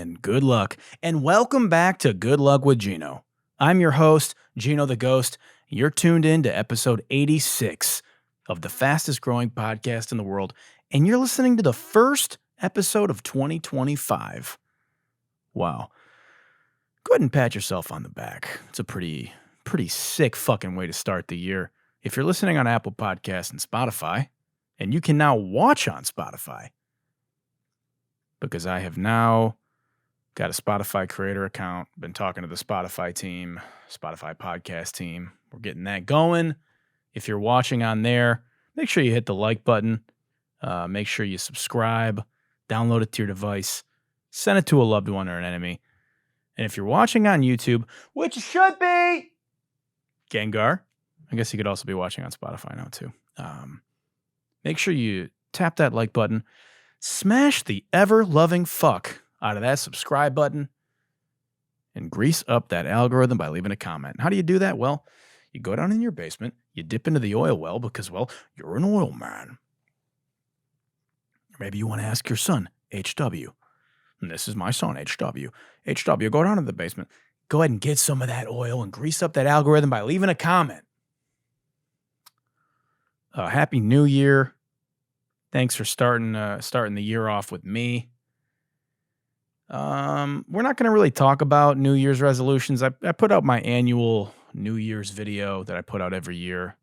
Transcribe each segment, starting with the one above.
gentlemen, good luck, and welcome back to Good Luck with Gino. I'm your host, Gino the Ghost. You're tuned in to episode 86 of the fastest growing podcast in the world, and you're listening to the first episode of 2025. Wow. Go ahead and pat yourself on the back. It's a pretty sick fucking way to start the year. If you're listening on Apple Podcasts and Spotify, and you can now watch on Spotify, because I have now got a Spotify creator account, been talking to the Spotify team, Spotify podcast team. We're getting that going. If you're watching on there, make sure you hit the like button. Make sure you subscribe, download it to your device, send it to a loved one or an enemy. And if you're watching on YouTube, which should be Gengar, I guess you could also be watching on Spotify now too. Make sure you tap that like button. Smash the ever-loving fuck out of that subscribe button and grease up that algorithm by leaving a comment. How do you do that? Well, you go down in your basement, you dip into the oil well because, well, you're an oil man. Or maybe you want to ask your son, HW. And this is my son, HW. HW, go down to the basement. Go ahead and get some of that oil and grease up that algorithm by leaving a comment. Happy New Year. Thanks for starting the year off with me. We're not going to really talk about New Year's resolutions. I put out my annual New Year's video that I put out every year.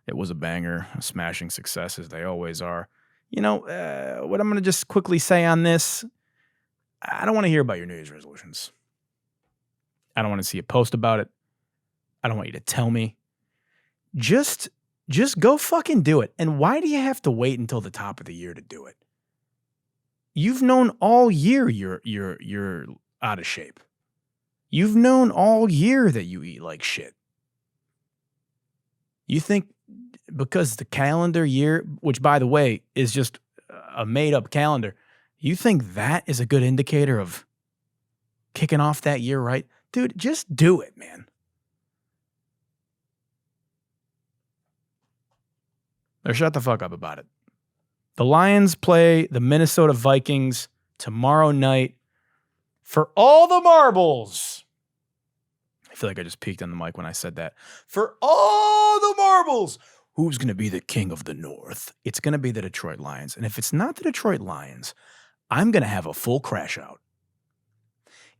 It was a banger, a smashing success as they always are. You know, what I'm going to just quickly say on this, I don't want to hear about your New Year's resolutions. I don't want to see a post about it. I don't want you to tell me. Just go fucking do it. And why do you have to wait until the top of the year to do it? You've known all year you're out of shape. You've known all year that you eat like shit. You think because the calendar year, which by the way is just a made up calendar, you think that is a good indicator of kicking off that year right? Dude, just do it, man. Or shut the fuck up about it. The Lions play the Minnesota Vikings tomorrow night for all the marbles. I feel like I just peeked on the mic when I said that. For all the marbles. Who's going to be the king of the North? It's going to be the Detroit Lions. And if it's not the Detroit Lions, I'm going to have a full crash out.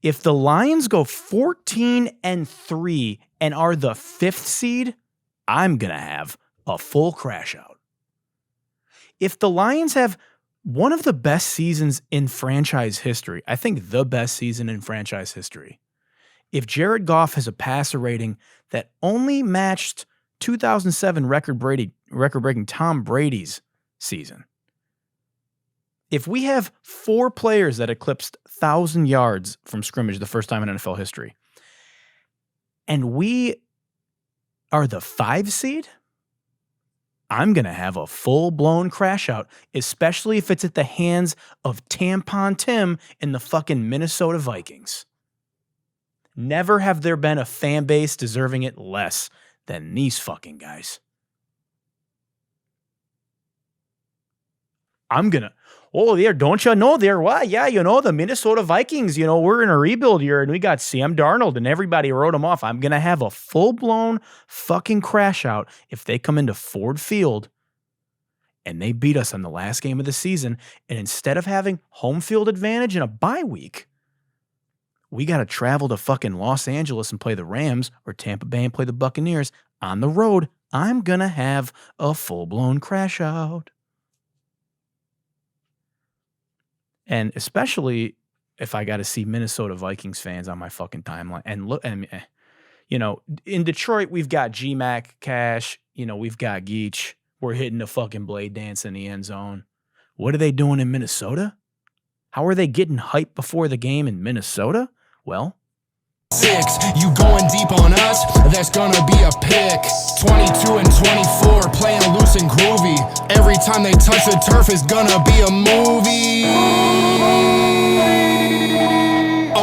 If the Lions go 14-3 and are the 5th seed, I'm going to have a full crash out. If the Lions have one of the best seasons in franchise history, I think the best season in franchise history, if Jared Goff has a passer rating that only matched 2007 record-breaking Tom Brady's season, if we have 4 players that eclipsed 1,000 yards from scrimmage the first time in NFL history, and we are the 5 seed, I'm going to have a full-blown crash out, especially if it's at the hands of Tampon Tim and the fucking Minnesota Vikings. Never have there been a fan base deserving it less than these fucking guys. I'm going to, don't you know they're what? Yeah, the Minnesota Vikings, we're in a rebuild year and we got Sam Darnold and everybody wrote him off. I'm going to have a full-blown fucking crash out if they come into Ford Field and they beat us on the last game of the season. And instead of having home field advantage and a bye week, we got to travel to fucking Los Angeles and play the Rams or Tampa Bay and play the Buccaneers on the road. I'm going to have a full-blown crash out. And especially if I got to see Minnesota Vikings fans on my fucking timeline. And look, in Detroit, we've got G-Mac, Cash, we've got Geach. We're hitting the fucking blade dance in the end zone. What are they doing in Minnesota? How are they getting hyped before the game in Minnesota? Well, 6, you going deep on us, that's gonna be a pick. 22 and 24, playing loose and groovy. Every time they touch the turf, it's gonna be a movie.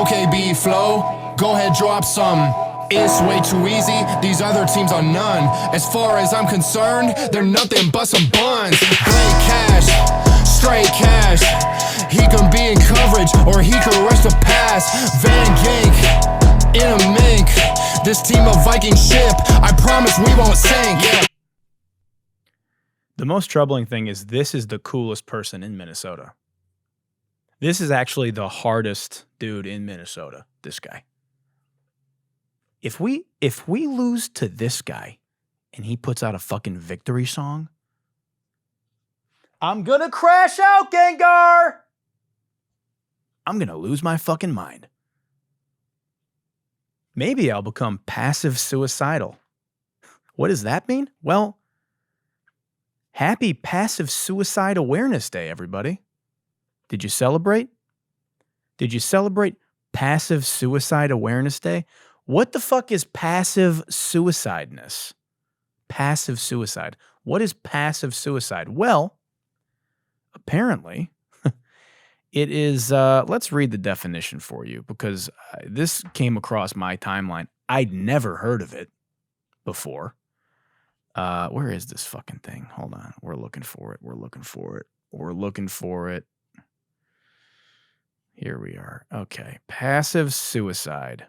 Okay, B-Flow, go ahead, drop some. It's way too easy, these other teams are none. As far as I'm concerned, they're nothing but some buns. Play cash, straight cash. He can be in coverage, or he can rush the pass. ass Van Gink in a mink. This team of Viking ship, I promise we won't sink. Yeah. The most troubling thing is this is the coolest person in Minnesota. This is actually the hardest dude in Minnesota, this guy. If we lose to this guy and he puts out a fucking victory song, I'm gonna crash out, Gengar! I'm gonna lose my fucking mind. Maybe I'll become passive suicidal. What does that mean? Well, happy Passive Suicide Awareness Day, everybody. Did you celebrate? Did you celebrate Passive Suicide Awareness Day? What the fuck is passive suicideness? Passive suicide. What is passive suicide? Well, apparently, it is, let's read the definition for you because this came across my timeline. I'd never heard of it before. Where is this fucking thing? Hold on. We're looking for it. Here we are. Okay. Passive suicide.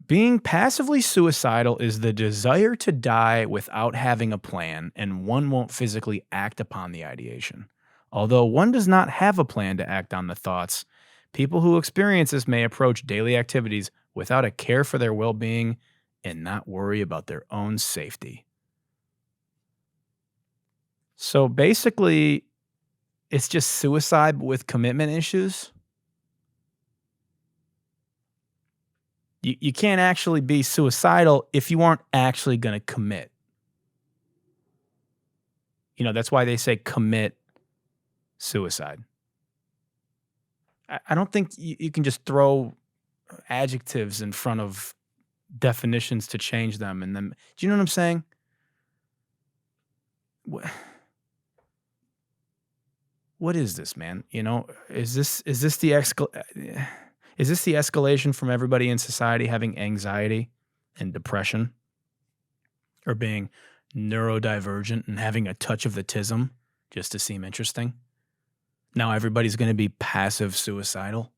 Being passively suicidal is the desire to die without having a plan, and one won't physically act upon the ideation. Although one does not have a plan to act on the thoughts, people who experience this may approach daily activities without a care for their well-being and not worry about their own safety. So basically, it's just suicide with commitment issues. You can't actually be suicidal if you aren't actually going to commit. You know, that's why they say commit suicide. I don't think you can just throw adjectives in front of definitions to change them. And then, do you know what I'm saying? What is this, man? You know, is this the escalation from everybody in society having anxiety and depression, or being neurodivergent and having a touch of the tism just to seem interesting? Now everybody's going to be passive suicidal,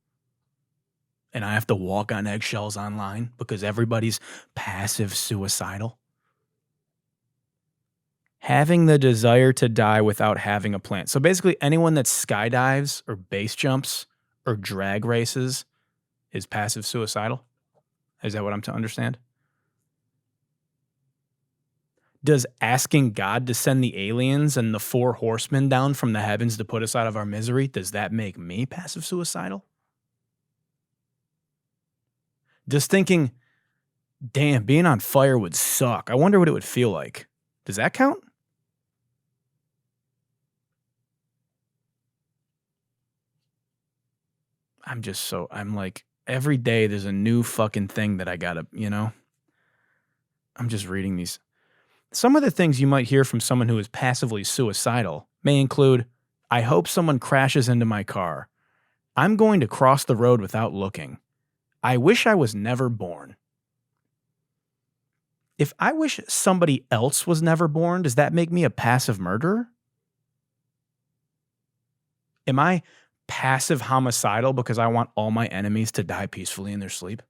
and I have to walk on eggshells online because everybody's passive suicidal. Having the desire to die without having a plan. So basically anyone that skydives or base jumps or drag races is passive suicidal? Is that what I'm to understand? Does asking God to send the aliens and the 4 horsemen down from the heavens to put us out of our misery, does that make me passive suicidal? Just thinking, damn, being on fire would suck. I wonder what it would feel like. Does that count? I'm like, every day there's a new fucking thing that I gotta, you know? I'm just reading these. Some of the things you might hear from someone who is passively suicidal may include, I hope someone crashes into my car. I'm going to cross the road without looking. I wish I was never born. If I wish somebody else was never born, does that make me a passive murderer? Am I passive homicidal because I want all my enemies to die peacefully in their sleep?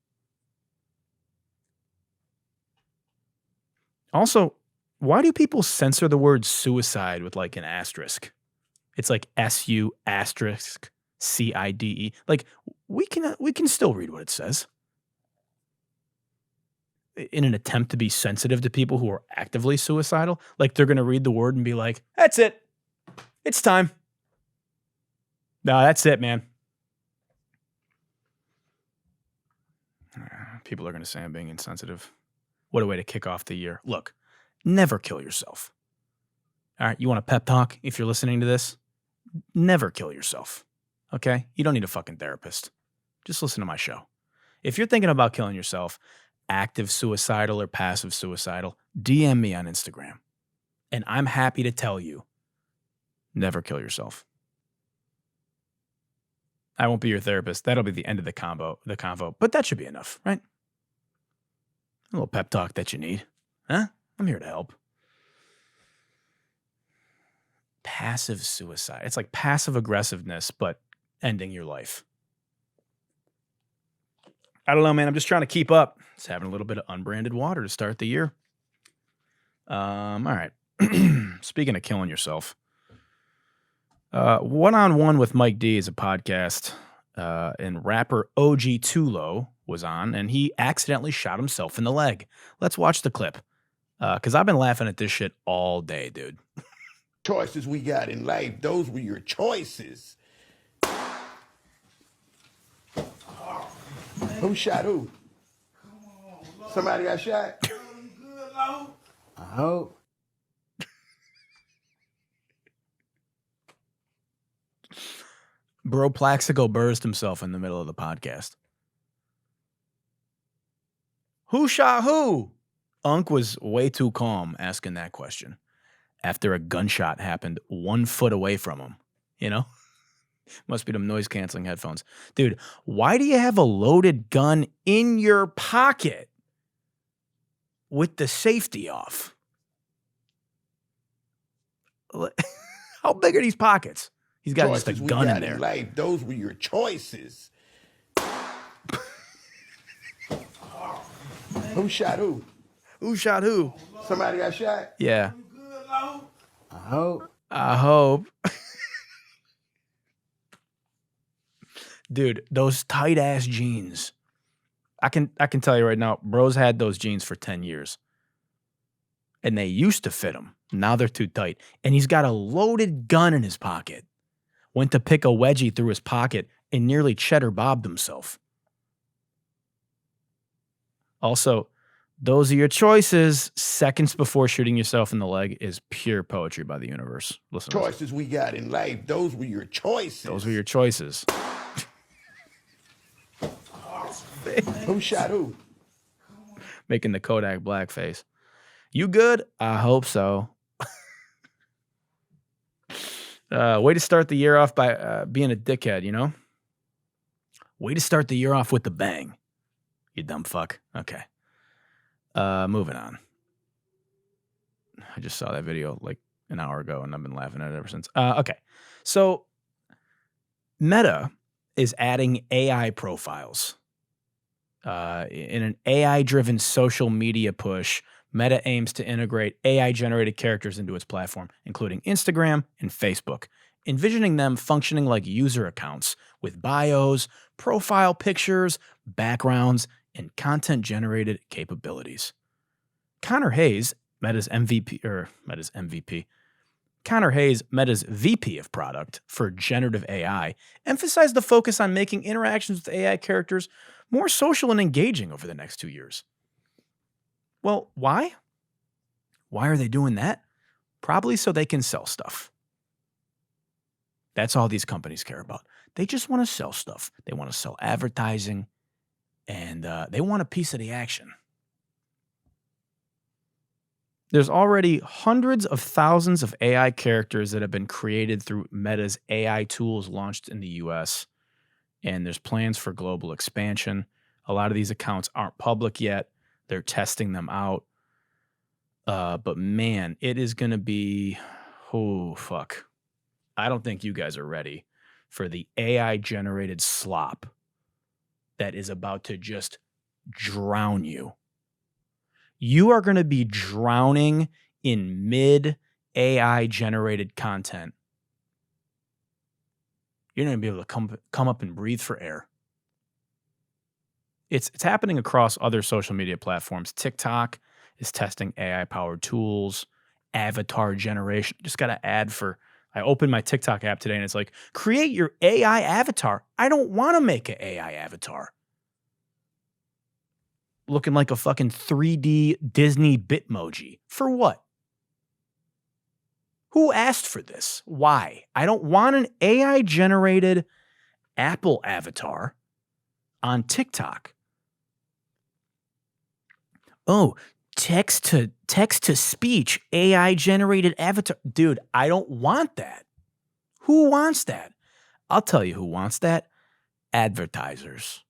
Also, why do people censor the word suicide with like an asterisk? It's like SU asterisk CIDE. Like we can still read what it says in an attempt to be sensitive to people who are actively suicidal. Like they're going to read the word and be like, that's it. It's time. No, that's it, man. People are going to say I'm being insensitive. What a way to kick off the year. Look, never kill yourself. All right, you want a pep talk if you're listening to this? Never kill yourself, okay? You don't need a fucking therapist. Just listen to my show. If you're thinking about killing yourself, active suicidal or passive suicidal, DM me on Instagram. And I'm happy to tell you, never kill yourself. I won't be your therapist. That'll be the end of the convo. But that should be enough, right? A little pep talk that you need. Huh? I'm here to help. Passive suicide. It's like passive aggressiveness, but ending your life. I don't know, man. I'm just trying to keep up. Just having a little bit of unbranded water to start the year. All right. Speaking of killing yourself, One-on-One with Mike D is a podcast, and rapper OG Tulo was on, and he accidentally shot himself in the leg. Let's watch the clip, because I've been laughing at this shit all day, dude. Choices we got in life, those were your choices. Who shot who? Somebody got shot? I hope. Bro Plaxico burst himself in the middle of the podcast. Who shot who? Unc was way too calm asking that question after a gunshot happened 1 foot away from him. You know? Must be them noise-canceling headphones. Dude, why do you have a loaded gun in your pocket with the safety off? How big are these pockets? He's got just a gun in there. Life, those were your choices. Who shot who? Who shot who? Somebody got shot? Yeah. I hope. I hope. Dude, those tight ass jeans. I can tell you right now, bro's had those jeans for 10 years. And they used to fit him. Now they're too tight. And he's got a loaded gun in his pocket. Went to pick a wedgie through his pocket and nearly Cheddar Bobbed himself. Also, those are your choices. Seconds before shooting yourself in the leg is pure poetry by the universe. Listen. Choices we got in life, those were your choices. Those were your choices. Who shot who? Making the Kodak blackface. You good? I hope so. Way to start the year off by being a dickhead, you know? Way to start the year off with the bang. You dumb fuck. Okay. Moving on. I just saw that video like an hour ago and I've been laughing at it ever since. Okay. So Meta is adding AI profiles. In an AI-driven social media push, Meta aims to integrate AI-generated characters into its platform, including Instagram and Facebook, envisioning them functioning like user accounts with bios, profile pictures, backgrounds, and content-generated capabilities. Connor Hayes, Meta's MVP, Connor Hayes, Meta's VP of product for generative AI, emphasized the focus on making interactions with AI characters more social and engaging over the next 2 years. Well, why? Why are they doing that? Probably so they can sell stuff. That's all these companies care about. They just want to sell stuff. They want to sell advertising, and they want a piece of the action. There's already hundreds of thousands of AI characters that have been created through Meta's AI tools launched in the US, and there's plans for global expansion. A lot of these accounts aren't public yet. They're testing them out. But man, it is going to be, oh, fuck. I don't think you guys are ready for the AI-generated slop that is about to just drown you. You are going to be drowning in mid-AI-generated content. You're going to be able to come up and breathe for air. It's happening across other social media platforms. TikTok is testing AI-powered tools, avatar generation. Just got an ad for, I opened my TikTok app today and it's like, create your AI avatar. I don't want to make an AI avatar. Looking like a fucking 3D Disney Bitmoji. For what? Who asked for this? Why? I don't want an AI-generated Apple avatar on TikTok. Oh, text to speech, AI-generated avatar. Dude, I don't want that. Who wants that? I'll tell you who wants that. Advertisers.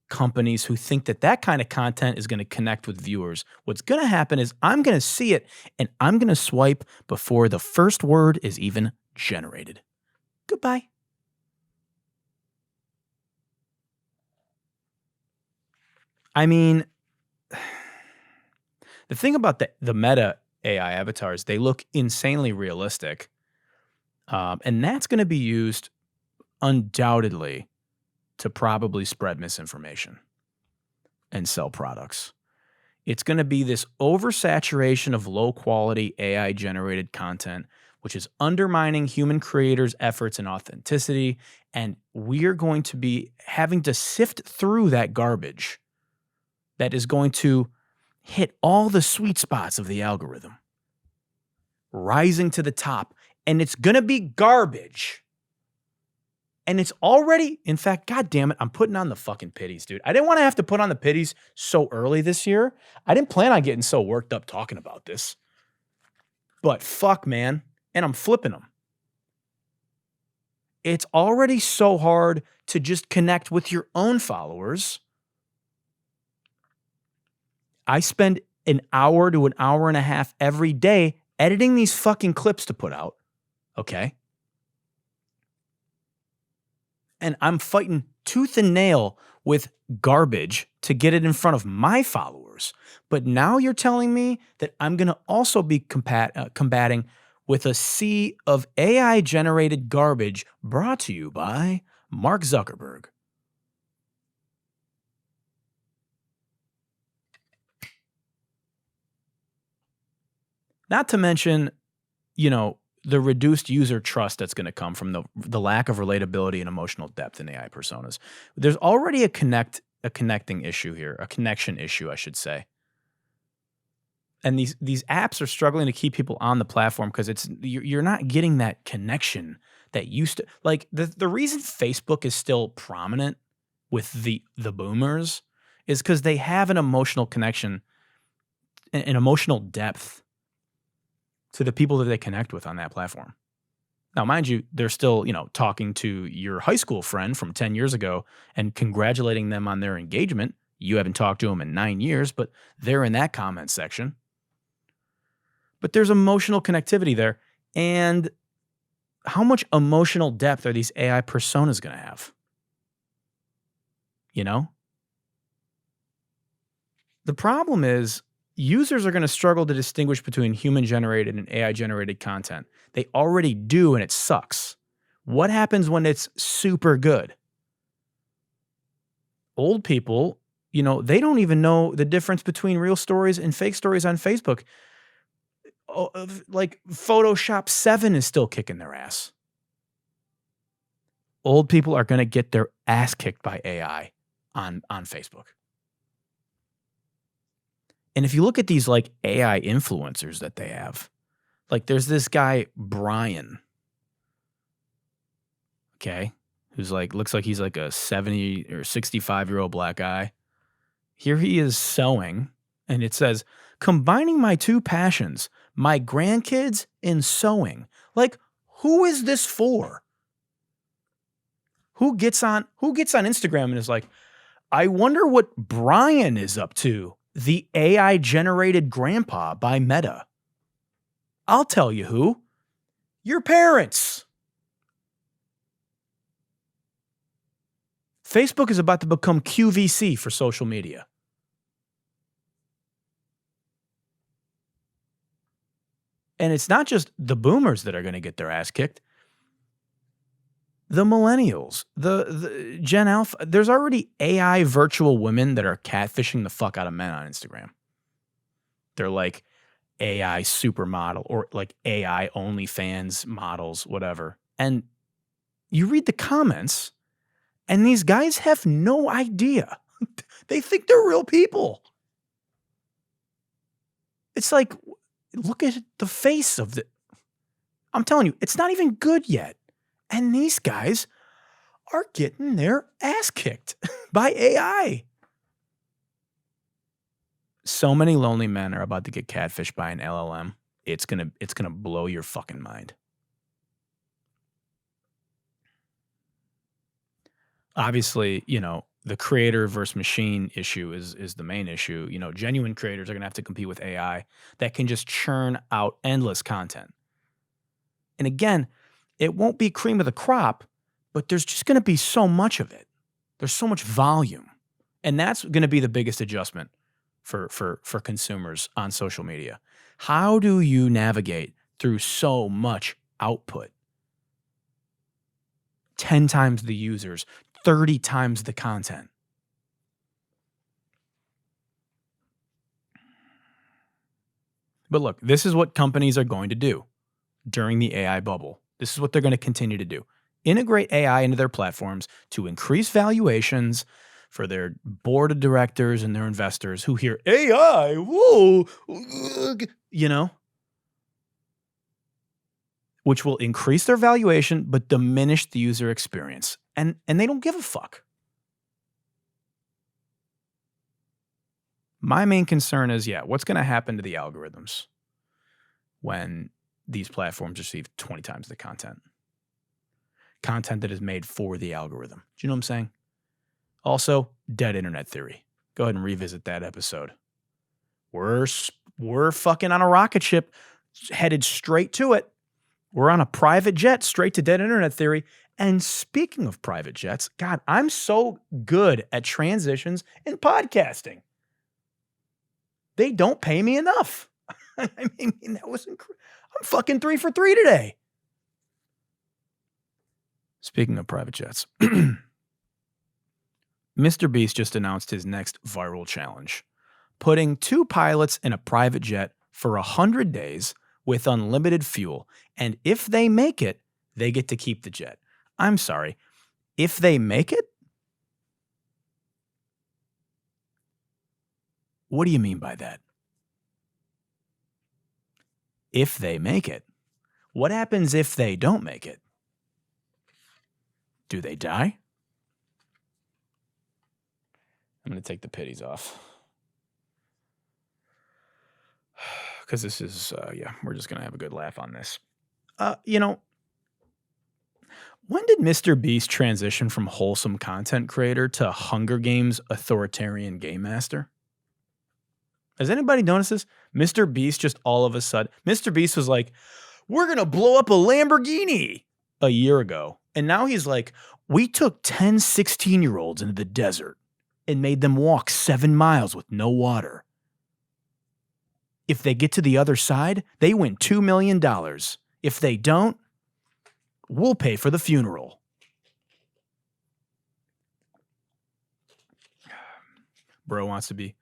Companies who think that kind of content is going to connect with viewers. What's going to happen is I'm going to see it and I'm going to swipe before the first word is even generated. Goodbye. I mean, the thing about the Meta AI avatars, they look insanely realistic. And that's going to be used undoubtedly to probably spread misinformation and sell products. It's going to be this oversaturation of low-quality AI-generated content, which is undermining human creators' efforts and authenticity, and we're going to be having to sift through that garbage that is going to hit all the sweet spots of the algorithm, rising to the top, and it's going to be garbage. And it's already, in fact, God damn it, I'm putting on the fucking pitties, dude. I didn't want to have to put on the pitties so early this year. I didn't plan on getting so worked up talking about this. But fuck, man. And I'm flipping them. It's already so hard to just connect with your own followers. I spend an hour to an hour and a half every day editing these fucking clips to put out. Okay? And I'm fighting tooth and nail with garbage to get it in front of my followers. But now you're telling me that I'm going to also be combating with a sea of AI-generated garbage brought to you by Mark Zuckerberg. Not to mention, the reduced user trust that's going to come from the lack of relatability and emotional depth in AI personas. There's already a connecting issue here, a connection issue, I should say. And these apps are struggling to keep people on the platform because you're not getting that connection that used to, like, the reason Facebook is still prominent with the boomers is because they have an emotional connection, an emotional depth to the people that they connect with on that platform. Now, mind you, they're still, talking to your high school friend from 10 years ago and congratulating them on their engagement. You haven't talked to them in 9 years, but they're in that comment section. But there's emotional connectivity there. And how much emotional depth are these AI personas going to have? The problem is, users are going to struggle to distinguish between human-generated and AI-generated content. They already do, and it sucks. What happens when it's super good? Old people, they don't even know the difference between real stories and fake stories on Facebook. Like Photoshop 7 is still kicking their ass. Old people are going to get their ass kicked by AI on Facebook. And if you look at these like AI influencers that they have, like there's this guy, Brian, okay, who's like, looks like he's like a 70 or 65-year-old black guy. Here he is sewing, and it says, combining my two passions, my grandkids and sewing. Like, who is this for? Who gets on Instagram and is like, I wonder what Brian is up to. The AI-generated grandpa by Meta. I'll tell you who. Your parents. Facebook is about to become QVC for social media. And it's not just the boomers that are going to get their ass kicked. The millennials, the Gen Alpha, there's already AI virtual women that are catfishing the fuck out of men on Instagram. They're like AI supermodel or like AI OnlyFans models, whatever. And you read the comments, and these guys have no idea. They think they're real people. It's like, look at the face of the... I'm telling you, it's not even good yet. And these guys are getting their ass kicked by AI. So many lonely men are about to get catfished by an LLM. It's gonna blow your fucking mind. Obviously, the creator versus machine issue is the main issue. Genuine creators are gonna have to compete with AI that can just churn out endless content. And again, it won't be cream of the crop, but there's just going to be so much of it. There's so much volume. And that's going to be the biggest adjustment for consumers on social media. How do you navigate through so much output? 10 times the users, 30 times the content. But look, this is what companies are going to do during the AI bubble. This is what they're going to continue to do. Integrate AI into their platforms to increase valuations for their board of directors and their investors who hear AI, whoa, you know, which will increase their valuation but diminish the user experience. And they don't give a fuck. My main concern is, what's going to happen to the algorithms when these platforms receive 20 times the content? Content that is made for the algorithm. Do you know what I'm saying? Also, dead internet theory. Go ahead and revisit that episode. We're fucking on a rocket ship headed straight to it. We're on a private jet straight to dead internet theory. And speaking of private jets, God, I'm so good at transitions in podcasting. They don't pay me enough. I mean, that was incredible. I'm fucking 3 for 3 today. Speaking of private jets, Mr. Beast just announced his next viral challenge, putting 2 pilots in a private jet for 100 days with unlimited fuel. And if they make it, they get to keep the jet. I'm sorry. If they make it? What do you mean by that? If they make it. What happens if they don't make it? Do they die? I'm going to take the pitties off. Because this is, we're just going to have a good laugh on this. When did Mr. Beast transition from wholesome content creator to Hunger Games authoritarian game master? Has anybody noticed this? Mr. Beast just all of a sudden, Mr. Beast was like, we're going to blow up a Lamborghini a year ago. And now he's like, we took 10 16-year-olds into the desert and made them walk 7 miles with no water. If they get to the other side, they win $2 million. If they don't, we'll pay for the funeral. Bro wants to be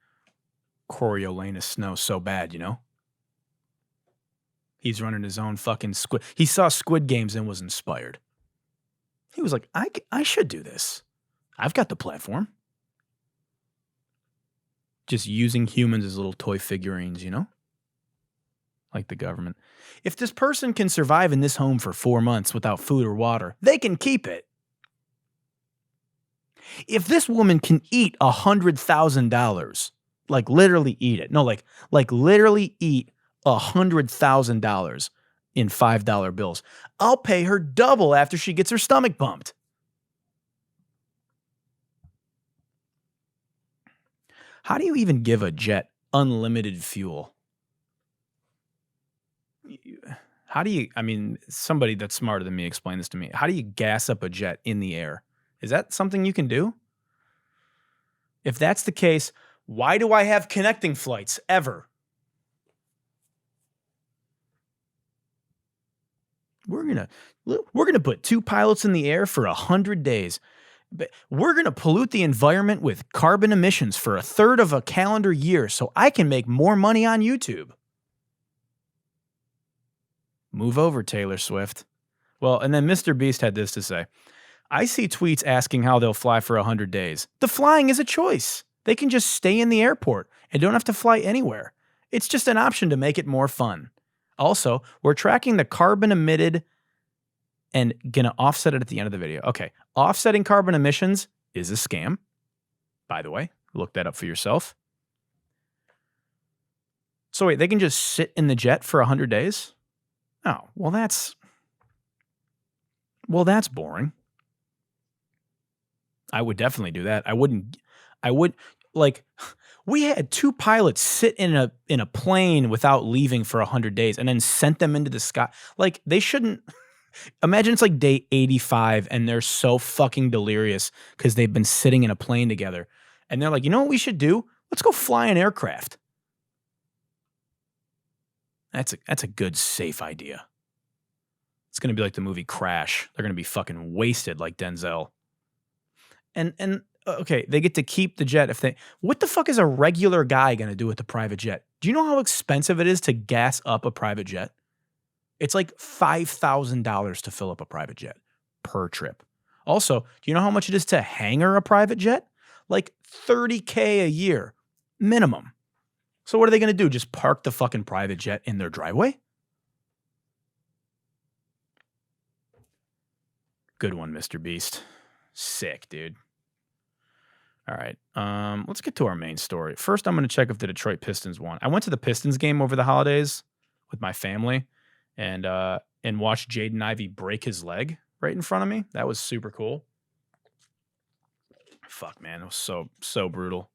Coriolanus Snow so bad, you know? He's running his own fucking Squid. He saw Squid Games and was inspired. He was like, I should do this. I've got the platform. Just using humans as little toy figurines, you know? Like the government. If this person can survive in this home for 4 months without food or water, they can keep it. If this woman can eat $100,000, like literally eat it. No, like literally eat $100,000 in $5 bills. I'll pay her double after she gets her stomach pumped. How do you even give a jet unlimited fuel? How do you, somebody that's smarter than me explain this to me. How do you gas up a jet in the air? Is that something you can do? If that's the case, why do I have connecting flights ever? We're gonna put 2 pilots in the air for 100 days. We're gonna pollute the environment with carbon emissions for 1/3 of a calendar year so I can make more money on YouTube. Move over, Taylor Swift. Well, and then Mr. Beast had this to say. I see tweets asking how they'll fly for 100 days. The flying is a choice. They can just stay in the airport and don't have to fly anywhere. It's just an option to make it more fun. Also, we're tracking the carbon emitted and gonna offset it at the end of the video. Okay, offsetting carbon emissions is a scam. By the way, look that up for yourself. So wait, they can just sit in the jet for 100 days? Oh, well that's boring. I would definitely do that. We had 2 pilots sit in a plane without leaving for 100 days and then sent them into the sky. Like, they shouldn't. Imagine it's like day 85 and they're so fucking delirious because they've been sitting in a plane together And they're like, you know what we should do? Let's go fly an aircraft. That's a good, safe idea. It's going to be like the movie Crash. They're going to be fucking wasted like Denzel. And okay, they get to keep the jet if they... What the fuck is a regular guy going to do with the private jet? Do you know how expensive it is to gas up a private jet? It's like $5,000 to fill up a private jet per trip. Also, do you know how much it is to hangar a private jet? Like $30K a year, minimum. So what are they going to do? Just park the fucking private jet in their driveway? Good one, Mr. Beast. Sick, dude. All right. Let's get to our main story. First, I'm going to check if the Detroit Pistons won. I went to the Pistons game over the holidays with my family and watched Jaden Ivey break his leg right in front of me. That was super cool. Fuck, man. It was so brutal.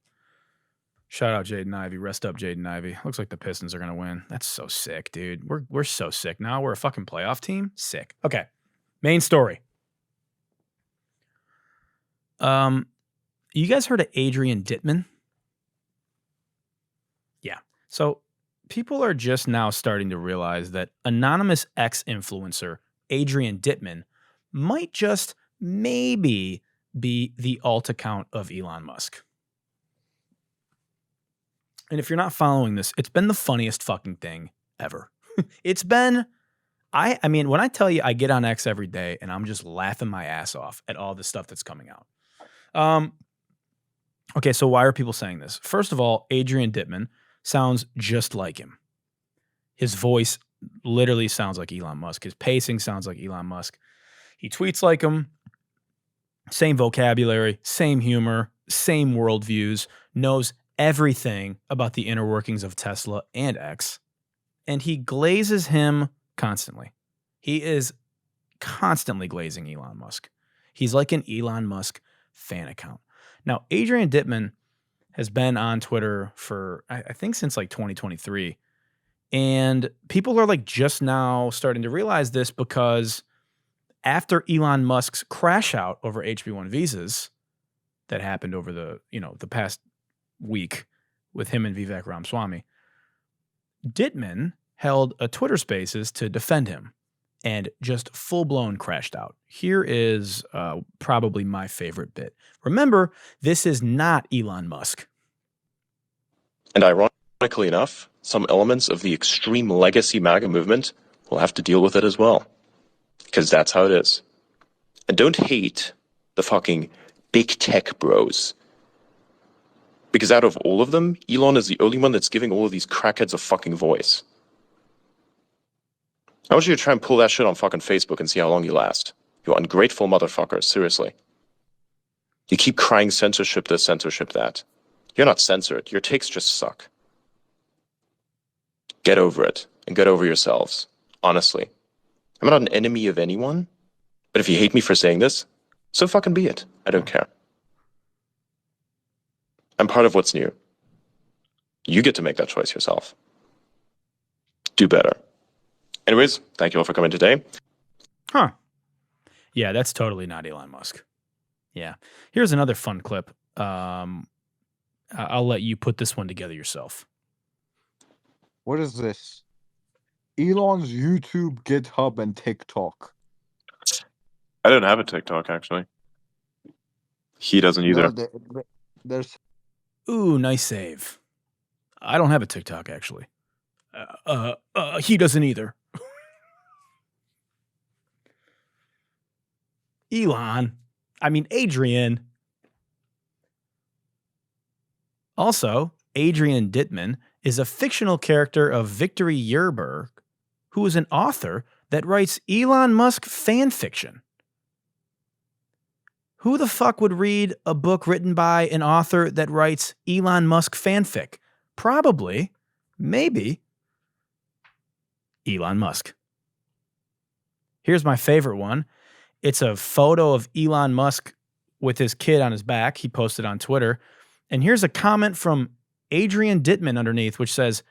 Shout out Jaden Ivey. Rest up, Jaden Ivey. Looks like the Pistons are going to win. That's so sick, dude. We're so sick now. We're a fucking playoff team. Sick. Okay. Main story. You guys heard of Adrian Dittman? Yeah. So people are just now starting to realize that anonymous ex-influencer Adrian Dittman might just maybe be the alt account of Elon Musk. And if you're not following this, it's been the funniest fucking thing ever. It's been, I mean, when I tell you I get on X every day and I'm just laughing my ass off at all the stuff that's coming out. Okay, so why are people saying this? First of all, Adrian Dittman sounds just like him. His voice literally sounds like Elon Musk. His pacing sounds like Elon Musk. He tweets like him. Same vocabulary, same humor, same worldviews, knows everything about the inner workings of Tesla and X. And he glazes him constantly. He is constantly glazing Elon Musk. He's like an Elon Musk fan account. Now, Adrian Dittman has been on Twitter for, I think, since like 2023. And people are like just now starting to realize this because after Elon Musk's crash out over HB1 visas that happened over the past week with him and Vivek Ramaswamy, Dittman held a Twitter Spaces to defend him and just full-blown crashed out. Here is probably my favorite bit. Remember, this is not Elon Musk. And ironically enough, some elements of the extreme legacy MAGA movement will have to deal with it as well. Because that's how it is. And don't hate the fucking big tech bros. Because out of all of them, Elon is the only one that's giving all of these crackheads a fucking voice. I want you to try and pull that shit on fucking Facebook and see how long you last. You ungrateful motherfuckers, seriously. You keep crying censorship this, censorship that. You're not censored. Your takes just suck. Get over it, and get over yourselves. Honestly. I'm not an enemy of anyone, but if you hate me for saying this, so fucking be it. I don't care. I'm part of what's new. You get to make that choice yourself. Do better. Anyways, thank you all for coming today. Huh. Yeah, that's totally not Elon Musk. Yeah. Here's another fun clip. I'll let you put this one together yourself. What is this? Elon's YouTube, GitHub, and TikTok. I don't have a TikTok, actually. He doesn't either. No, there's... Ooh, nice save. I don't have a TikTok, actually. He doesn't either. Adrian. Also, Adrian Dittman is a fictional character of Victory Yerberg, who is an author that writes Elon Musk fan fiction. Who the fuck would read a book written by an author that writes Elon Musk fanfic? Probably, maybe, Elon Musk. Here's my favorite one. It's a photo of Elon Musk with his kid on his back. He posted on Twitter. And here's a comment from Adrian Dittman underneath, which says,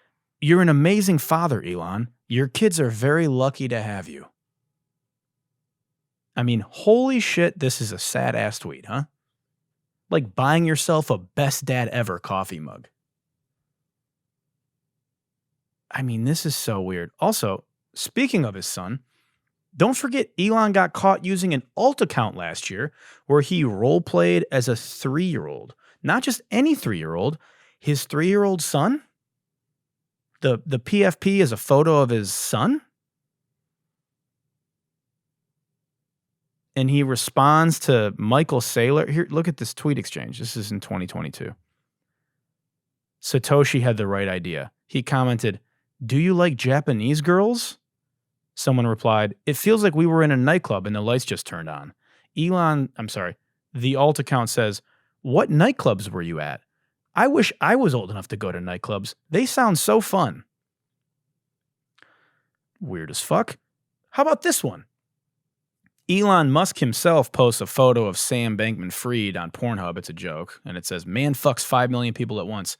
"You're an amazing father, Elon. Your kids are very lucky to have you." I mean, holy shit, this is a sad-ass tweet, huh? Like buying yourself a best dad ever coffee mug. I mean, this is so weird. Also, speaking of his son, don't forget Elon got caught using an alt account last year where he role played as a 3-year-old. Not just any 3-year-old, his 3-year-old son. The PFP is a photo of his son. And he responds to Michael Saylor. Here, look at this tweet exchange. This is in 2022. Satoshi had the right idea. He commented, "Do you like Japanese girls?" Someone replied, "It feels like we were in a nightclub and the lights just turned on." The alt account says, "What nightclubs were you at? I wish I was old enough to go to nightclubs. They sound so fun." Weird as fuck. How about this one? Elon Musk himself posts a photo of Sam Bankman-Fried on Pornhub. It's a joke. And it says, "Man fucks 5 million people at once."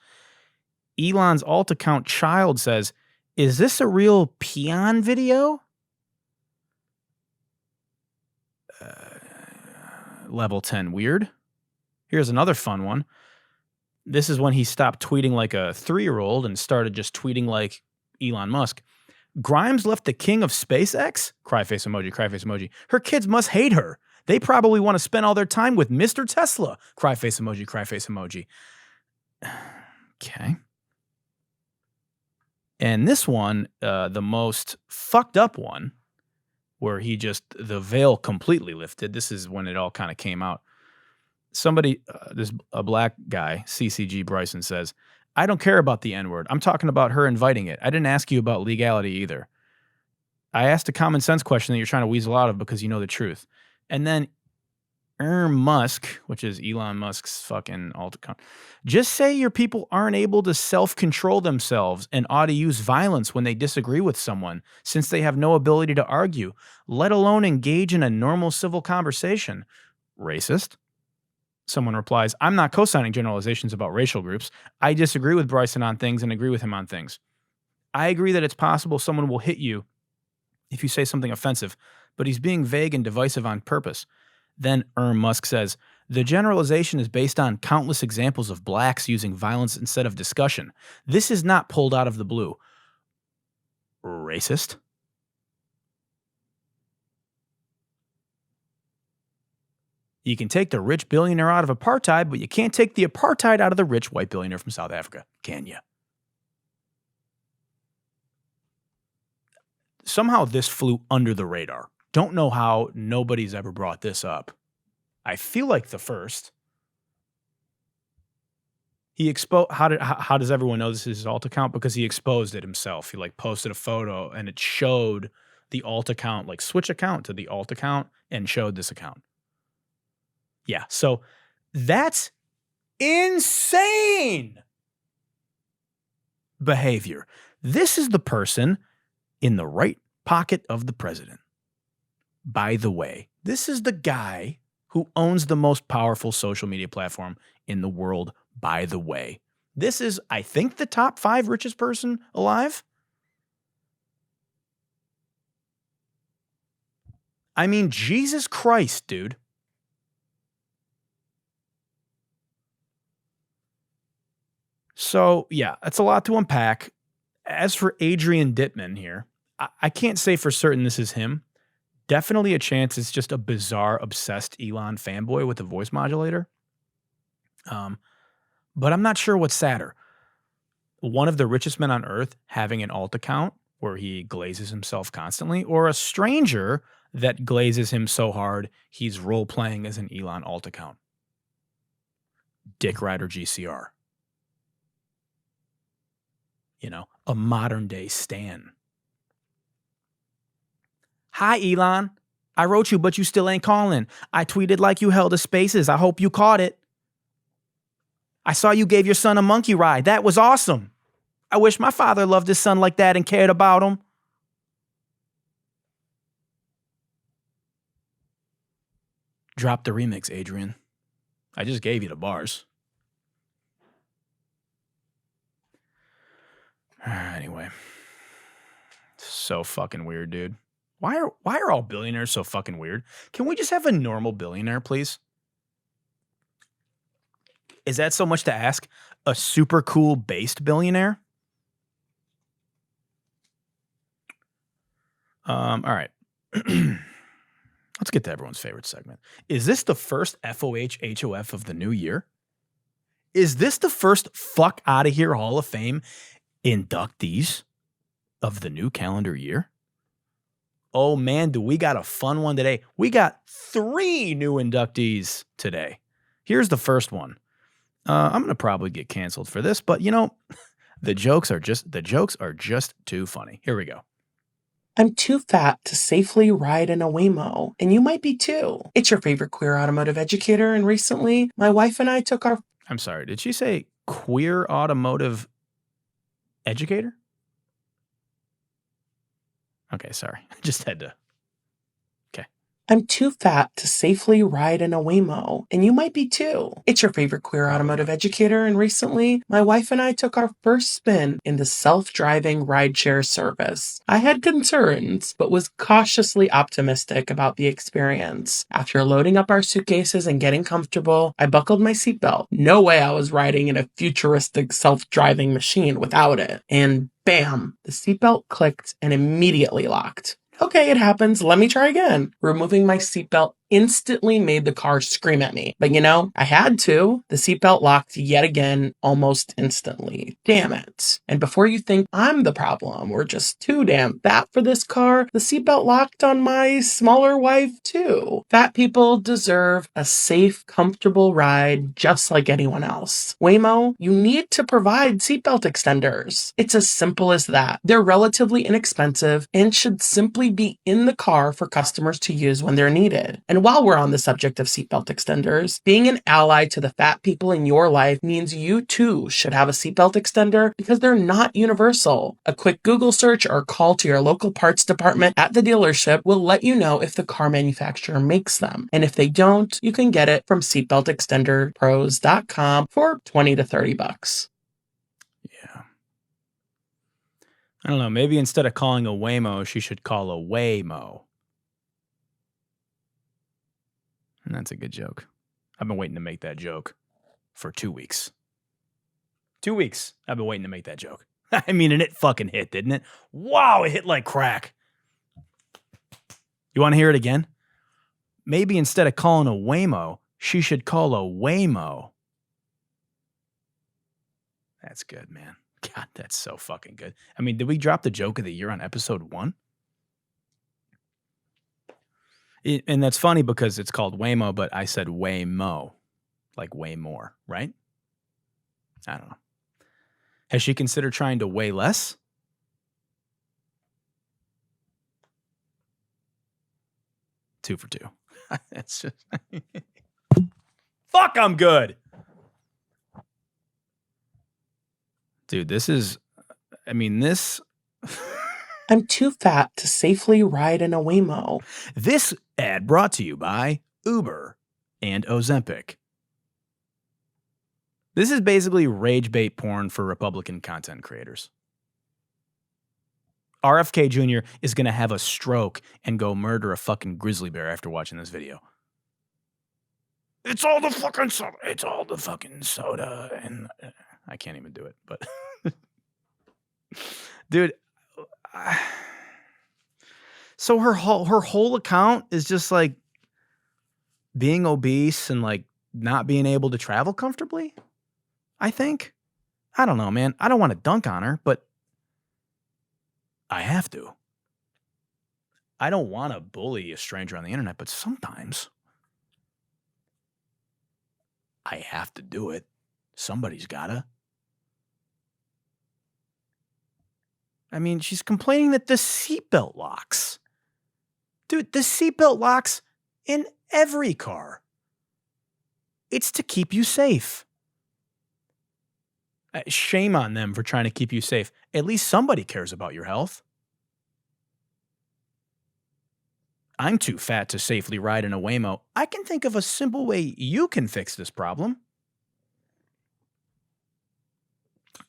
Elon's alt account Child says, "Is this a real peon video?" Level 10 weird. Here's another fun one. This is when he stopped tweeting like a 3-year-old and started just tweeting like Elon Musk. "Grimes left the king of SpaceX?" Cry face emoji, cry face emoji. "Her kids must hate her. They probably want to spend all their time with Mr. Tesla." Cry face emoji, cry face emoji. Okay. And this one, the most fucked up one, where the veil completely lifted. This is when it all kind of came out. Somebody, a black guy, CCG Bryson says, "I don't care about the N-word. I'm talking about her inviting it. I didn't ask you about legality either. I asked a common sense question that you're trying to weasel out of because you know the truth." And then Musk, which is Elon Musk's fucking alt account, "Just say your people aren't able to self-control themselves and ought to use violence when they disagree with someone, since they have no ability to argue, let alone engage in a normal civil conversation. Racist." Someone replies, "I'm not co-signing generalizations about racial groups. I disagree with Bryson on things and agree with him on things. I agree that it's possible someone will hit you if you say something offensive, but he's being vague and divisive on purpose." Then Musk says, "The generalization is based on countless examples of blacks using violence instead of discussion. This is not pulled out of the blue." Racist. You can take the rich billionaire out of apartheid, but you can't take the apartheid out of the rich white billionaire from South Africa, can you? Somehow this flew under the radar. Don't know how nobody's ever brought this up. I feel like the first. He exposed. How does everyone know this is his alt account? Because he exposed it himself. He like posted a photo and it showed the alt account, like switch account to the alt account and showed this account. Yeah, so that's insane behavior. This is the person in the right pocket of the president. By the way, this is the guy who owns the most powerful social media platform in the world, by the way. This is, I think, the top 5 richest person alive. I mean, Jesus Christ, dude. So, yeah, that's a lot to unpack. As for Adrian Dittman here, I can't say for certain this is him. Definitely a chance it's just a bizarre, obsessed Elon fanboy with a voice modulator. But I'm not sure what's sadder. One of the richest men on earth having an alt account where he glazes himself constantly, or a stranger that glazes him so hard he's role-playing as an Elon alt account. Dick Rider GCR. You know, a modern-day Stan. "Hi, Elon. I wrote you, but you still ain't calling. I tweeted like you held a spaces. I hope you caught it. I saw you gave your son a monkey ride. That was awesome. I wish my father loved his son like that and cared about him." Drop the remix, Adrian. I just gave you the bars. Anyway. So fucking weird, dude. Why are all billionaires so fucking weird? Can we just have a normal billionaire, please? Is that so much to ask? A super cool based billionaire? All right. Let's get to everyone's favorite segment. Is this the first FOH HOF of the new year? Is this the first fuck out of here Hall of Fame inductees of the new calendar year? Oh man, do we got a fun one today. We got 3 new inductees today. Here's the first one. I'm going to probably get canceled for this, but you know, the jokes are just too funny. Here we go. I'm too fat to safely ride in a Waymo, and you might be too. It's your favorite queer automotive educator, and recently, my wife and I took our... I'm sorry, did she say queer automotive educator? Okay, sorry. I just had to... I'm too fat to safely ride in a Waymo, and you might be too. It's your favorite queer automotive educator, and recently, my wife and I took our first spin in the self-driving rideshare service. I had concerns, but was cautiously optimistic about the experience. After loading up our suitcases and getting comfortable, I buckled my seatbelt. No way I was riding in a futuristic self-driving machine without it. And bam, the seatbelt clicked and immediately locked. Okay, it happens. Let me try again. Removing my seatbelt instantly made the car scream at me. But you know, I had to. The seatbelt locked yet again almost instantly. Damn it. And before you think I'm the problem, we're just too damn fat for this car, the seatbelt locked on my smaller wife too. Fat people deserve a safe, comfortable ride just like anyone else. Waymo, you need to provide seatbelt extenders. It's as simple as that. They're relatively inexpensive and should simply be in the car for customers to use when they're needed. And while we're on the subject of seatbelt extenders, being an ally to the fat people in your life means you too should have a seatbelt extender because they're not universal. A quick Google search or call to your local parts department at the dealership will let you know if the car manufacturer makes them. And if they don't, you can get it from seatbeltextenderpros.com for $20 to $30. Yeah. I don't know. Maybe instead of calling a Waymo, she should call a Waymo. And that's a good joke. I've been waiting to make that joke for 2 weeks. 2 weeks. I've been waiting to make that joke. I mean, and it fucking hit, didn't it? Wow, it hit like crack. You want to hear it again? Maybe instead of calling a Waymo, she should call a Waymo. That's good, man. God, that's so fucking good. I mean, did we drop the joke of the year on episode 1? And that's funny because it's called Waymo, but I said Waymo, like way more, right? I don't know. Has she considered trying to weigh less? Two for two. That's just... Fuck, I'm good. Dude, this is... I mean, this... I'm too fat to safely ride in a Waymo. This ad brought to you by Uber and Ozempic. This is basically rage bait porn for Republican content creators. RFK Jr. is going to have a stroke and go murder a fucking grizzly bear after watching this video. It's all the fucking soda. It's all the fucking soda. And I can't even do it, but... Dude... So her whole account is just like being obese and like not being able to travel comfortably, I think. I don't know, man. I don't want to dunk on her, but I have to. I don't want to bully a stranger on the internet, but sometimes I have to do it. Somebody's gotta. I mean, she's complaining that the seatbelt locks. Dude, the seatbelt locks in every car. It's to keep you safe. Shame on them for trying to keep you safe. At least somebody cares about your health. I'm too fat to safely ride in a Waymo. I can think of a simple way you can fix this problem.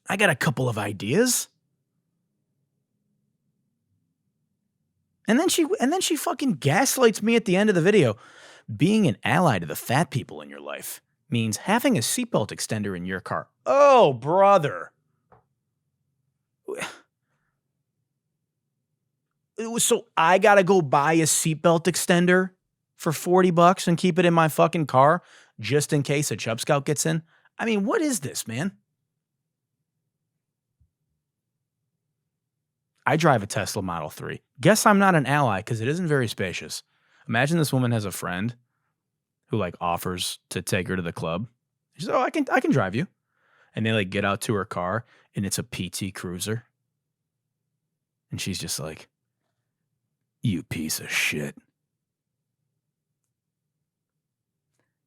I got a couple of ideas. And then she fucking gaslights me at the end of the video. Being an ally to the fat people in your life means having a seatbelt extender in your car. Oh, brother. So I got to go buy a seatbelt extender for $40 and keep it in my fucking car just in case a Chub Scout gets in? I mean, what is this, man? I drive a Tesla Model 3. Guess I'm not an ally because it isn't very spacious. Imagine this woman has a friend who like offers to take her to the club. She says, "Oh, I can drive you." And they like get out to her car and it's a PT Cruiser. And she's just like, "You piece of shit.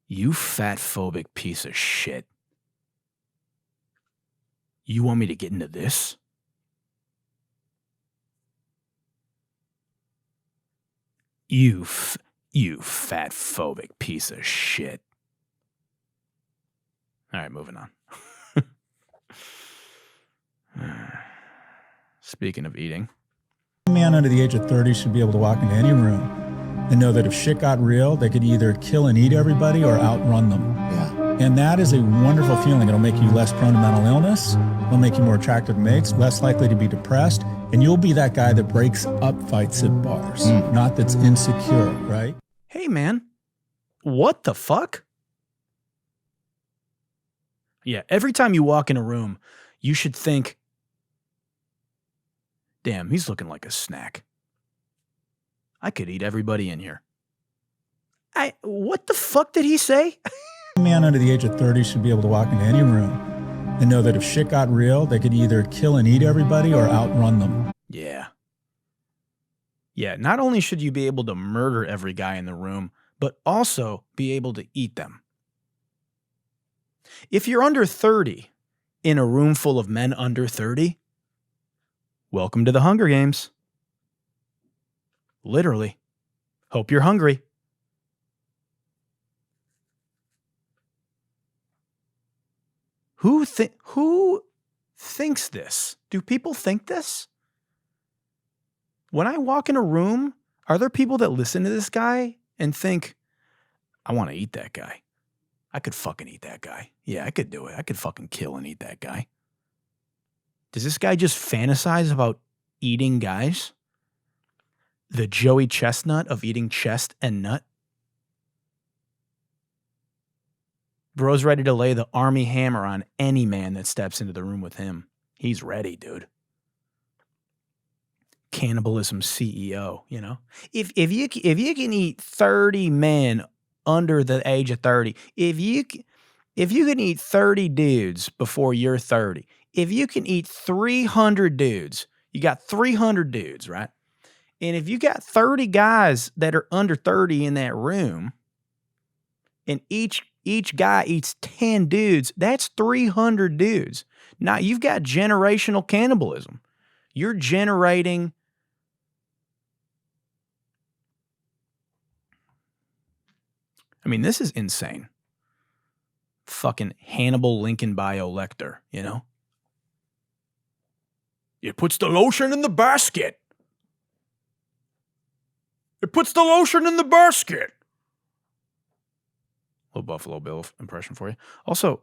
You fat-phobic piece of shit. You want me to get into this? You fat-phobic piece of shit." All right, moving on. Speaking of eating. A man under the age of 30 should be able to walk into any room and know that if shit got real, they could either kill and eat everybody or outrun them. Yeah. And that is a wonderful feeling. It'll make you less prone to mental illness. It'll make you more attractive to mates, less likely to be depressed. And you'll be that guy that breaks up fights at bars, not that's insecure, right? Hey, man, what the fuck? Yeah, every time you walk in a room, you should think, damn, he's looking like a snack. I could eat everybody in here. What the fuck did he say? A man under the age of 30 should be able to walk into any room and know that if shit got real, they could either kill and eat everybody or outrun them. Yeah. Yeah, not only should you be able to murder every guy in the room, but also be able to eat them. If you're under 30 in a room full of men under 30, welcome to the Hunger Games. Literally. Hope you're hungry. Who thinks this? Do people think this? When I walk in a room, are there people that listen to this guy and think, I want to eat that guy? I could fucking eat that guy. Yeah, I could do it. I could fucking kill and eat that guy. Does this guy just fantasize about eating guys? The Joey Chestnut of eating chest and nut? Bro's ready to lay the army hammer on any man that steps into the room with him. He's ready, dude. Cannibalism CEO, you know? If you can eat 30 men under the age of 30, if you can eat 30 dudes before you're 30, if you can eat 300 dudes, you got 300 dudes, right? And if you got 30 guys that are under 30 in that room, and each guy eats 10 dudes, that's 300 dudes. Now you've got generational cannibalism. You're generating this is insane. Fucking Hannibal Lincoln bio Lecter, you know? It puts the lotion in the basket. It puts the lotion in the basket. Little Buffalo Bill impression for you. Also,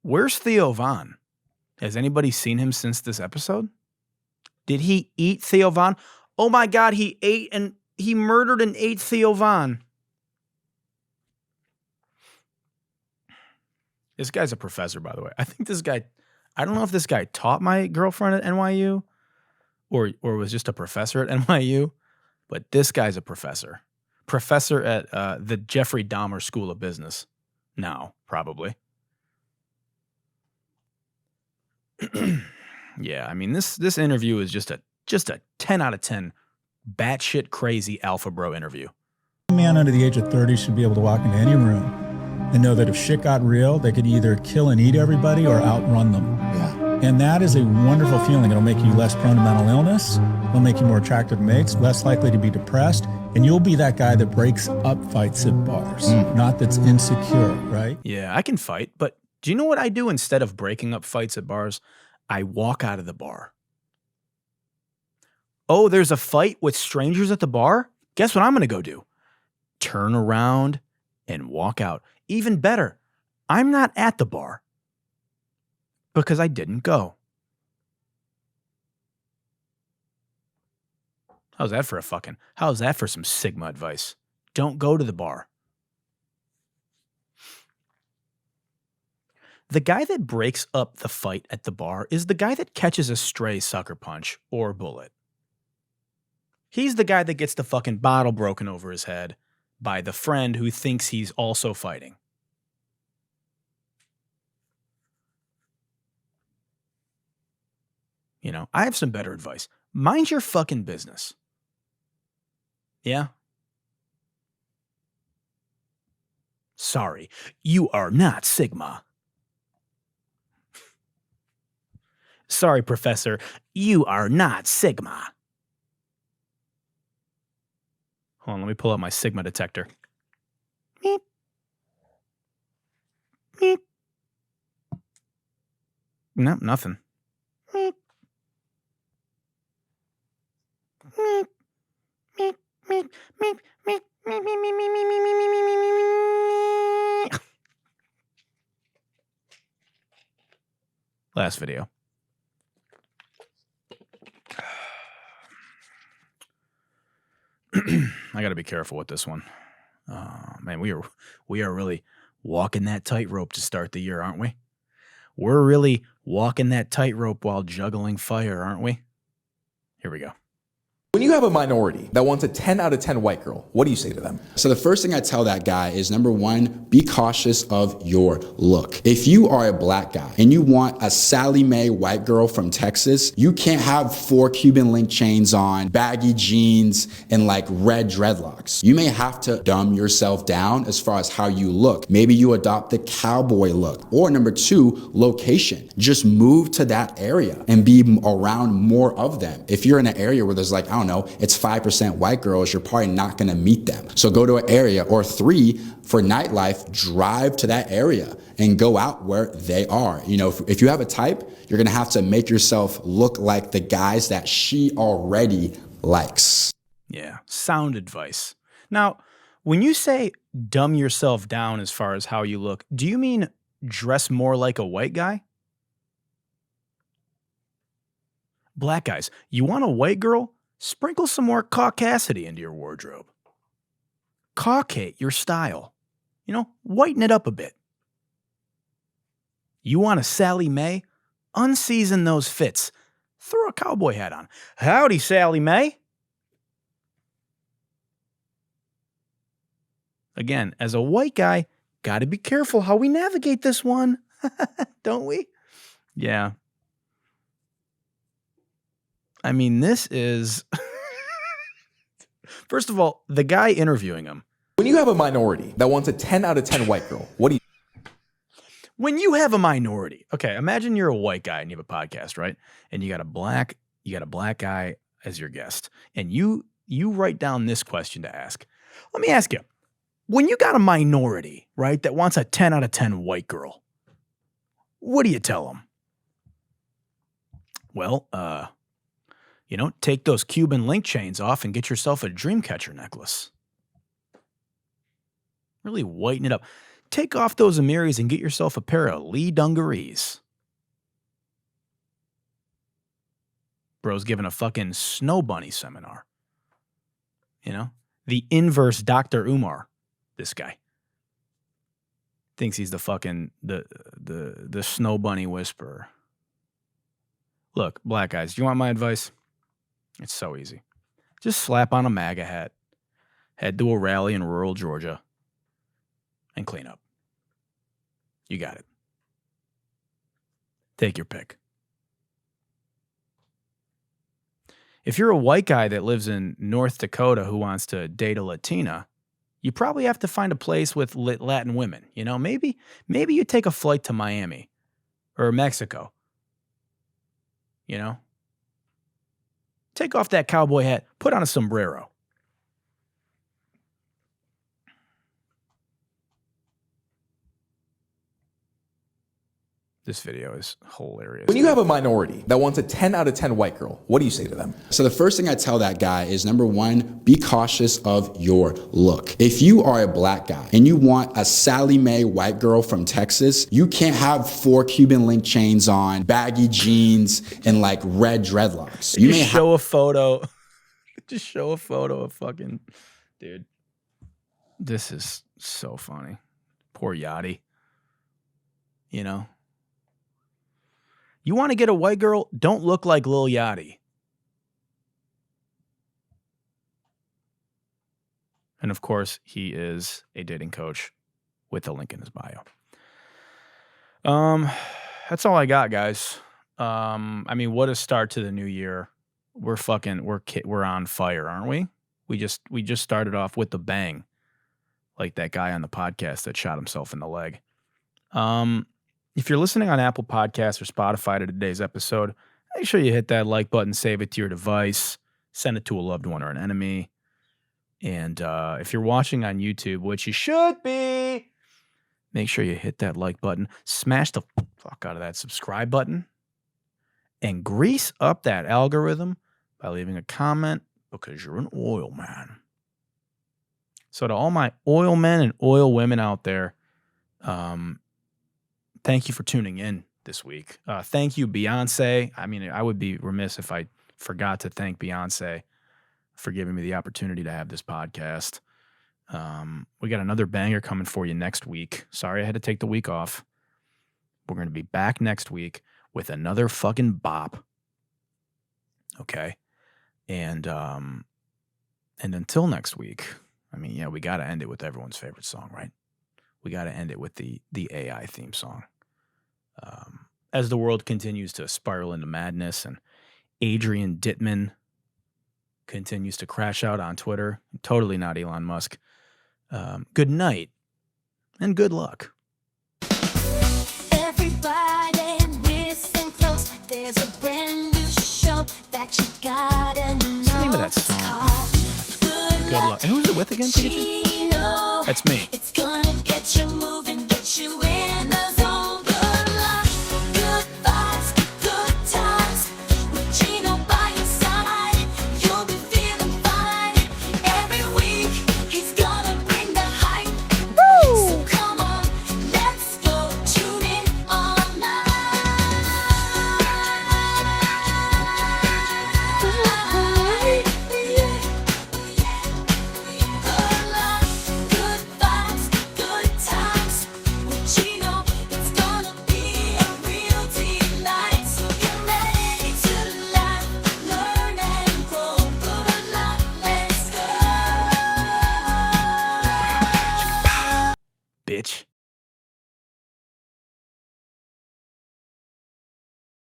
where's Theo Von? Has anybody seen him since this episode? Did he eat Theo Von? Oh my God, he murdered and ate Theo Von. This guy's a professor, by the way. I don't know if this guy taught my girlfriend at NYU or was just a professor at NYU, but this guy's a professor. Professor at the Jeffrey Dahmer School of Business. Now, probably. Yeah, this interview is just a 10 out of 10 batshit crazy alpha bro interview. A man under the age of 30 should be able to walk into any room and know that if shit got real, they could either kill and eat everybody or outrun them. Yeah. And that is a wonderful feeling. It'll make you less prone to mental illness. It'll make you more attractive to mates, less likely to be depressed. And you'll be that guy that breaks up fights at bars, not that's insecure, right? Yeah, I can fight, but do you know what I do instead of breaking up fights at bars? I walk out of the bar. Oh, there's a fight with strangers at the bar? Guess what I'm going to go do? Turn around and walk out. Even better, I'm not at the bar because I didn't go. How's that for some Sigma advice? Don't go to the bar. The guy that breaks up the fight at the bar is the guy that catches a stray sucker punch or bullet. He's the guy that gets the fucking bottle broken over his head by the friend who thinks he's also fighting. You know, I have some better advice. Mind your fucking business. Yeah? Sorry, you are not Sigma. Sorry, Professor, you are not Sigma. Hold on, let me pull out my Sigma detector. Meep. Meep. No, nothing. Meep. Meep. Meep. Meep. Meep. Meep. Meep. Meep. Meep. Last video. I got to be careful with this one. Man, we are really walking that tightrope to start the year, aren't we? We're really walking that tightrope while juggling fire, aren't we? Here we go. When you have a minority that wants a 10 out of 10 white girl, what do you say to them? So the first thing I tell that guy is, number one, be cautious of your look. If you are a black guy and you want a Sally Mae white girl from Texas, you can't have 4 Cuban link chains on, baggy jeans, and like red dreadlocks. You may have to dumb yourself down as far as how you look. Maybe you adopt the cowboy look. Or number 2, location. Just move to that area and be around more of them. If you're in an area where there's like, I don't know, it's 5% white girls, you're probably not gonna meet them. So go to an area. Or 3, for nightlife, drive to that area and go out where they are. You know, if you have a type, you're gonna have to make yourself look like the guys that she already likes. Yeah, sound advice. Now, when you say dumb yourself down as far as how you look, do you mean dress more like a white guy? Black guys, you want a white girl? Sprinkle some more caucasity into your wardrobe. Caucate your style. You know, whiten it up a bit. You want a Sally Mae? Unseason those fits. Throw a cowboy hat on. Howdy, Sally Mae. Again, as a white guy, gotta be careful how we navigate this one. Don't we? Yeah. I mean, this is... First of all, the guy interviewing him. When you have a minority that wants a 10 out of 10 white girl, what do you... When you have a minority, okay, imagine you're a white guy and you have a podcast, right? And you got a black guy as your guest. And you write down this question to ask. Let me ask you, when you got a minority, right, that wants a 10 out of 10 white girl, what do you tell them? Well, you know, take those Cuban link chains off and get yourself a Dreamcatcher necklace. Really whiten it up. Take off those Amiris and get yourself a pair of Lee dungarees. Bro's giving a fucking snow bunny seminar. You know? The inverse Dr. Umar, this guy. Thinks he's the fucking, the snow bunny whisperer. Look, black guys, do you want my advice? It's so easy. Just slap on a MAGA hat, head to a rally in rural Georgia, and clean up. You got it. Take your pick. If you're a white guy that lives in North Dakota who wants to date a Latina, you probably have to find a place with Latin women. You know, maybe you take a flight to Miami or Mexico. You know? Take off that cowboy hat, put on a sombrero. This video is hilarious. When you have a minority that wants a 10 out of 10 white girl, what do you say to them? So the first thing I tell that guy is, number one, be cautious of your look. If you are a black guy and you want a Sally Mae white girl from Texas, you can't have 4 Cuban link chains on, baggy jeans, and like red dreadlocks. You just show a photo. Just show a photo of fucking, dude. This is so funny. Poor Yachty. You know? You want to get a white girl? Don't look like Lil Yachty. And of course, he is a dating coach with a link in his bio. That's all I got, guys. I mean, what a start to the new year. We're on fire, aren't we? We just started off with the bang, like that guy on the podcast that shot himself in the leg. If you're listening on Apple Podcasts or Spotify to today's episode, make sure you hit that like button, save it to your device, send it to a loved one or an enemy. And if you're watching on YouTube, which you should be, make sure you hit that like button, smash the fuck out of that subscribe button, and grease up that algorithm by leaving a comment, because you're an oil man. So to all my oil men and oil women out there, thank you for tuning in this week. Thank you, Beyonce. I mean, I would be remiss if I forgot to thank Beyonce for giving me the opportunity to have this podcast. We got another banger coming for you next week. Sorry I had to take the week off. We're going to be back next week with another fucking bop. Okay? And until next week, I mean, yeah, we got to end it with everyone's favorite song, right? We got to end it with the AI theme song. As the world continues to spiral into madness and Adrian Dittman continues to crash out on Twitter, totally not Elon Musk, good night and good luck. Everybody listen close. There's a brand new show that you gotta know. What's the name of that song? Good luck. And who's it with again, Gino? That's me. It's gonna get you moving, get you in the zone. Good luck, good vibes, good times. With Gino by your side, you'll be feeling fine. Every week, he's gonna bring the hype. Woo! So come on, let's go tune in online. Good luck, good vibes, good times. With Gino, it's gonna be a real delight. So get ready to laugh, learn and grow. Good luck, let's go. Bitch.